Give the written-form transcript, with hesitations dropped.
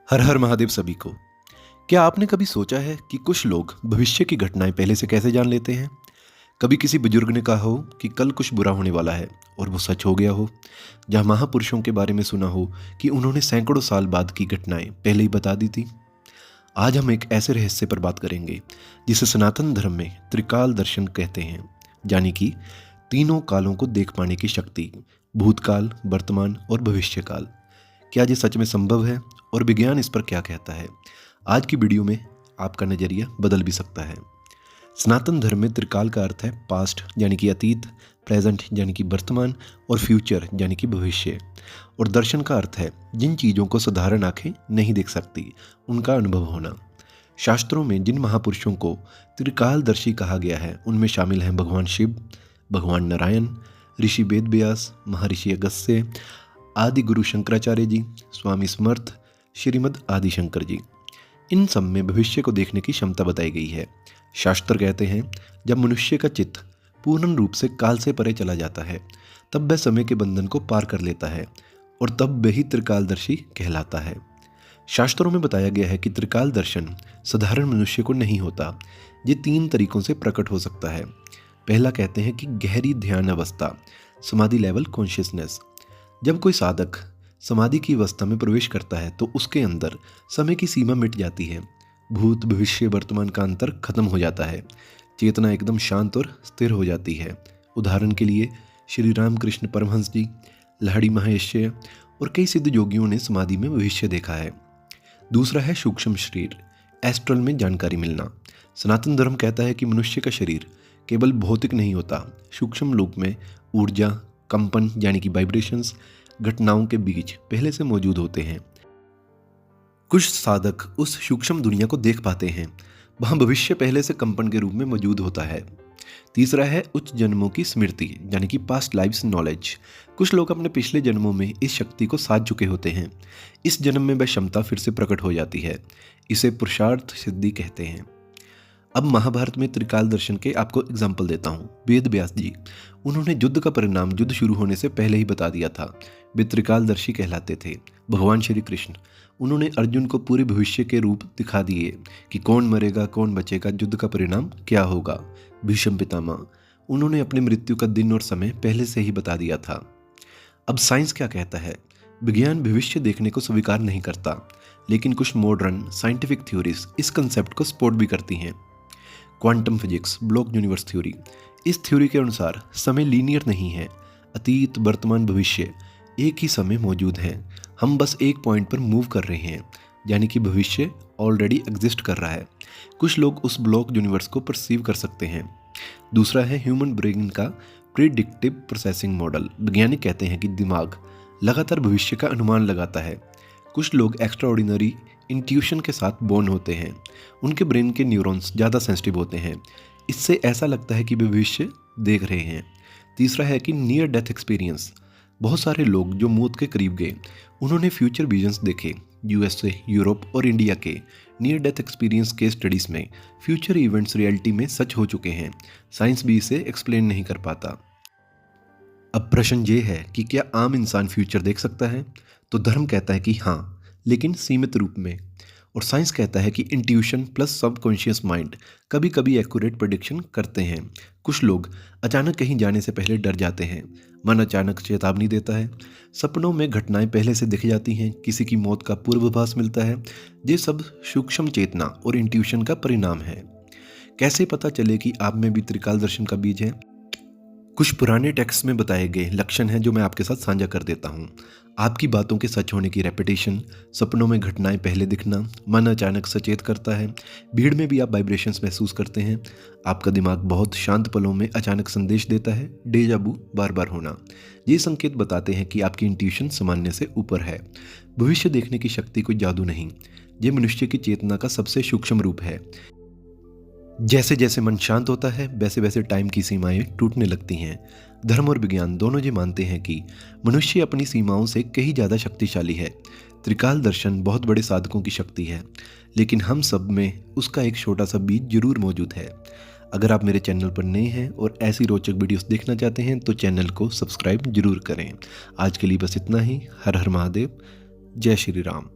हर हर महादेव सभी को। क्या आपने कभी सोचा है कि कुछ लोग भविष्य की घटनाएं पहले से कैसे जान लेते हैं? कभी किसी बुजुर्ग ने कहा हो कि कल कुछ बुरा होने वाला है और वो सच हो गया हो। जहां महापुरुषों के बारे में सुना हो कि उन्होंने सैकड़ों साल बाद की घटनाएं पहले ही बता दी थी। आज हम एक ऐसे रहस्य पर बात करेंगे जिसे सनातन धर्म में त्रिकाल दर्शन कहते हैं, यानी कि तीनों कालों को देख पाने की शक्ति, भूतकाल, वर्तमान और भविष्य काल। क्या ये सच में संभव है और विज्ञान इस पर क्या कहता है? आज की वीडियो में आपका नज़रिया बदल भी सकता है। सनातन धर्म में त्रिकाल का अर्थ है पास्ट यानी कि अतीत, प्रेजेंट यानी कि वर्तमान और फ्यूचर यानी कि भविष्य। और दर्शन का अर्थ है जिन चीज़ों को साधारण आंखें नहीं देख सकती उनका अनुभव होना। शास्त्रों में जिन महापुरुषों को त्रिकालदर्शी कहा गया है उनमें शामिल हैं भगवान शिव, भगवान नारायण, ऋषि वेद व्यास, महर्षि अगस्त्य, आदि गुरु शंकराचार्य जी, स्वामी समर्थ, श्रीमद् आदि शंकर जी। इन सब में भविष्य को देखने की क्षमता बताई गई है। शास्त्र कहते हैं जब मनुष्य का चित्त पूर्ण रूप से काल से परे चला जाता है तब वह समय के बंधन को पार कर लेता है और तब वही त्रिकालदर्शी कहलाता है। शास्त्रों में बताया गया है कि त्रिकाल दर्शन साधारण मनुष्य को नहीं होता। ये 3 तरीकों से प्रकट हो सकता है। पहला कहते हैं कि गहरी ध्यान अवस्था, समाधि लेवल कॉन्शियसनेस। जब कोई साधक समाधि की अवस्था में प्रवेश करता है तो उसके अंदर समय की सीमा मिट जाती है। भूत, भविष्य, वर्तमान का अंतर खत्म हो जाता है। चेतना एकदम शांत और स्थिर हो जाती है। उदाहरण के लिए श्री रामकृष्ण परमहंस जी, लाहिड़ी महर्षि और कई सिद्ध योगियों ने समाधि में भविष्य देखा है। दूसरा है सूक्ष्म शरीर, एस्ट्रल में जानकारी मिलना। सनातन धर्म कहता है कि मनुष्य का शरीर केवल भौतिक नहीं होता, सूक्ष्म रूप में ऊर्जा, कंपन यानी कि वाइब्रेशंस घटनाओं के बीच पहले से मौजूद होते हैं। कुछ साधक उस सूक्ष्म दुनिया को देख पाते हैं, वहां भविष्य पहले से कंपन के रूप में मौजूद होता है। तीसरा है उच्च जन्मों की स्मृति यानी कि पास्ट लाइव्स नॉलेज। कुछ लोग अपने पिछले जन्मों में इस शक्ति को साध चुके होते हैं। इस जन्म में वह क्षमता फिर से प्रकट हो जाती है। इसे पुरुषार्थ सिद्धि कहते हैं। अब महाभारत में त्रिकाल दर्शन के आपको एग्जाम्पल देता हूँ। वेद व्यास जी, उन्होंने युद्ध का परिणाम युद्ध शुरू होने से पहले ही बता दिया था। वे त्रिकालदर्शी कहलाते थे। भगवान श्री कृष्ण, उन्होंने अर्जुन को पूरे भविष्य के रूप दिखा दिए कि कौन मरेगा, कौन बचेगा, युद्ध का परिणाम क्या होगा। भीष्म पितामह, उन्होंने अपने मृत्यु का दिन और समय पहले से ही बता दिया था। अब साइंस क्या कहता है? विज्ञान भविष्य देखने को स्वीकार नहीं करता, लेकिन कुछ मॉडर्न साइंटिफिक थ्योरीज इस कंसेप्ट को सपोर्ट भी करती हैं। Quantum physics, block universe theory. इस थ्योरी के अनुसार समय लीनियर नहीं है। अतीत, वर्तमान, भविष्य एक ही समय मौजूद हैं। हम बस एक पॉइंट पर मूव कर रहे हैं, यानी कि भविष्य ऑलरेडी एग्जिस्ट कर रहा है। कुछ लोग उस ब्लॉक यूनिवर्स को परसीव कर सकते हैं। दूसरा है ह्यूमन ब्रेन का प्रिडिक्टिव प्रोसेसिंग मॉडल। वैज्ञानिक कहते हैं कि दिमाग लगातार भविष्य का अनुमान लगाता है। कुछ लोग एक्स्ट्रा ऑर्डिनरी इंट्यूशन के साथ बोर्न होते हैं। उनके ब्रेन के न्यूरॉन्स ज़्यादा सेंसिटिव होते हैं। इससे ऐसा लगता है कि वे भविष्य देख रहे हैं। तीसरा है कि नियर डेथ एक्सपीरियंस। बहुत सारे लोग जो मौत के करीब गए उन्होंने फ्यूचर विजन्स देखे। यूएसए, यूरोप और इंडिया के नियर डेथ एक्सपीरियंस के स्टडीज़ में फ्यूचर इवेंट्स रियलिटी में सच हो चुके हैं। साइंस भी इसे एक्सप्लेन नहीं कर पाता। अब प्रश्न ये है कि क्या आम इंसान फ्यूचर देख सकता है? तो धर्म कहता है कि हाँ, लेकिन सीमित रूप में। और साइंस कहता है कि इंट्यूशन प्लस सबकॉन्शियस माइंड कभी कभी एक्यूरेट प्रेडिक्शन करते हैं। कुछ लोग अचानक कहीं जाने से पहले डर जाते हैं। मन अचानक चेतावनी देता है। सपनों में घटनाएं पहले से दिख जाती हैं। किसी की मौत का पूर्वाभास मिलता है। ये सब सूक्ष्म चेतना और इंट्यूशन का परिणाम है। कैसे पता चले कि आप में भी त्रिकाल दर्शन का बीज है? कुछ पुराने टेक्स्ट में बताए गए लक्षण हैं जो मैं आपके साथ साझा कर देता हूँ। आपकी बातों के सच होने की रेपिटेशन, सपनों में घटनाएं पहले दिखना, मन अचानक सचेत करता है, भीड़ में भी आप वाइब्रेशंस महसूस करते हैं, आपका दिमाग बहुत शांत पलों में अचानक संदेश देता है, डेजा वू बार बार होना। ये संकेत बताते हैं कि आपकी इंट्यूशन सामान्य से ऊपर है। भविष्य देखने की शक्ति कोई जादू नहीं, ये मनुष्य की चेतना का सबसे सूक्ष्म रूप है। जैसे जैसे मन शांत होता है वैसे वैसे टाइम की सीमाएं टूटने लगती हैं। धर्म और विज्ञान दोनों ये मानते हैं कि मनुष्य अपनी सीमाओं से कहीं ज़्यादा शक्तिशाली है। त्रिकाल दर्शन बहुत बड़े साधकों की शक्ति है, लेकिन हम सब में उसका एक छोटा सा बीज जरूर मौजूद है। अगर आप मेरे चैनल पर नए हैं और ऐसी रोचक वीडियोस देखना चाहते हैं तो चैनल को सब्सक्राइब जरूर करें। आज के लिए बस इतना ही। हर हर महादेव, जय श्री राम।